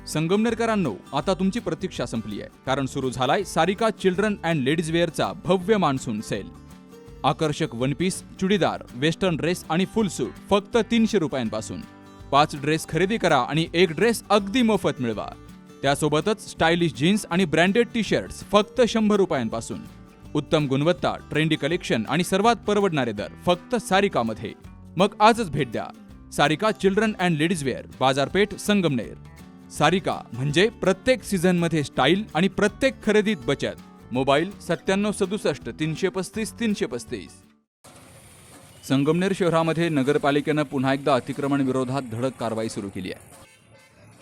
संगमनेरकरांनो, आता तुमची प्रतीक्षा संपली आहे, कारण सुरू झालाय सारिका चिल्ड्रन अँड लेडीज वेअरचा भव्य मान्सून सेल. आकर्षक one piece, churidar, western dress आणि फुल सूट फक्त 300 रुपयांपासून. 5 ड्रेस खरेदी करा आणि 1 ड्रेस अगदी मोफत मिळवा. त्यासोबतच स्टायलिश जीन्स आणि ब्रँडेड टी शर्ट्स फक्त 100 रुपयांपासून. उत्तम गुणवत्ता, ट्रेंडी कलेक्शन आणि सर्वात परवडणारे दर फक्त सारिकामध्ये. मग आजच भेट द्या. Sarika children and ladies wear, बाजारपेठ, संगमनेर. सारिका म्हणजे प्रत्येक सीझनमध्ये स्टाईल आणि प्रत्येक खरेदीत बचत. मोबाईल 9767 335 335. संगमनेर शहरामध्ये नगरपालिकेनं पुन्हा एकदा अतिक्रमण विरोधात धडक कारवाई सुरू केली आहे.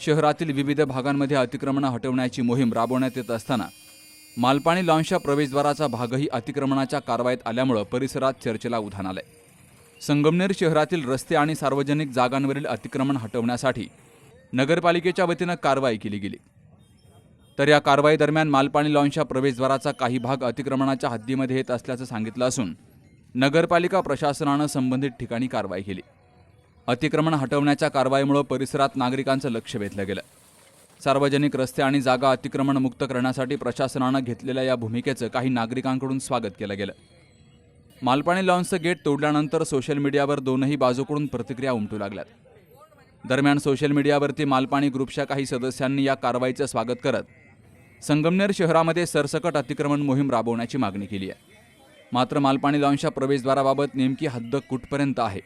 शहरातील विविध भागांमध्ये अतिक्रमण हटवण्याची मोहीम राबवण्यात येत असताना मालपाणी लॉन्सच्या प्रवेशद्वाराचा भागही अतिक्रमणाच्या कारवाईत आल्यामुळे परिसरात चर्चेला उधाण आलंय. संगमनेर शहरातील रस्ते आणि सार्वजनिक जागांवरील अतिक्रमण हटवण्यासाठी नगरपालिकेच्या वतीनं कारवाई केली गेली. तर या कारवाई दरम्यान मालपाणी लॉन्सच्या प्रवेशद्वाराचा काही भाग अतिक्रमणाच्या हद्दीमध्ये येत असल्याचं सांगितलं असून नगरपालिका प्रशासनानं संबंधित ठिकाणी कारवाई केली. अतिक्रमण हटवण्याच्या कारवाईमुळे परिसरात नागरिकांचं लक्ष वेधलं गेलं. सार्वजनिक रस्ते आणि जागा अतिक्रमण मुक्त करण्यासाठी प्रशासनानं घेतलेल्या या भूमिकेचं काही नागरिकांकडून स्वागत केलं गेलं. मालपाणी लॉन्सचं गेट तोडल्यानंतर सोशल मीडियावर दोनही बाजूकडून प्रतिक्रिया उमटू लागल्यात. दरम्यान सोशल मीडियावरती मालपाणी ग्रुपच्या काही सदस्यांनी या कारवाईचं स्वागत करत संगमनेर शहरामध्ये सरसकट अतिक्रमण मोहीम राबवण्याची मागणी केली आहे. मात्र मालपाणी लॉन्सच्या प्रवेशद्वाराबाबत नेमकी हद्द कुठपर्यंत आहे,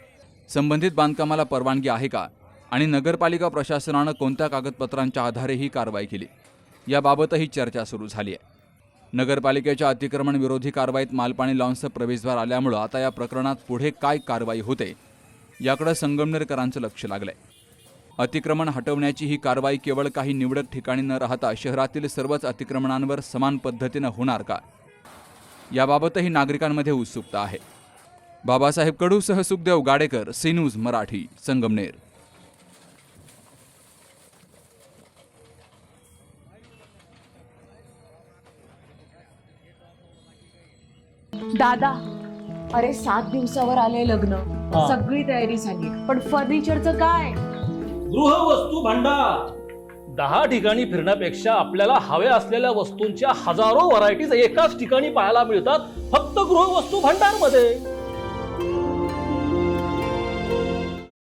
संबंधित बांधकामाला परवानगी आहे का आणि नगरपालिका प्रशासनानं कोणत्या कागदपत्रांच्या आधारे ही कारवाई केली, याबाबतही चर्चा सुरू झाली आहे. नगरपालिकेच्या अतिक्रमण विरोधी कारवाईत मालपाणी लॉन्सचं प्रवेशद्वार आल्यामुळं आता या प्रकरणात पुढे काय कारवाई होते याकडे संगमनेरकरांचं लक्ष लागलंय. अतिक्रमण हटवण्याची ही कारवाई केवळ काही निवडक ठिकाणी न राहता शहरातील सर्वच अतिक्रमणांवर समान पद्धतीनं होणार का, याबाबतही नागरिकांमध्ये उत्सुकता आहे. बाबासाहेब कडूसह सुखदेव गाडेकर, सी न्यूज मराठी, संगमनेर. दादा, अरे 7 दिवसावर आले लग्न, सगळी तयारी झाली, पण फर्निचरचं काय? गृहवस्तू भांडार 10 ठिकाणी फिरण्यापेक्षा आपल्याला हव्या असलेल्या वस्तूंच्या हजारो व्हरायटीज एकाच ठिकाणी पाहायला मिळतात फक्त गृहवस्तू भांडार मध्ये.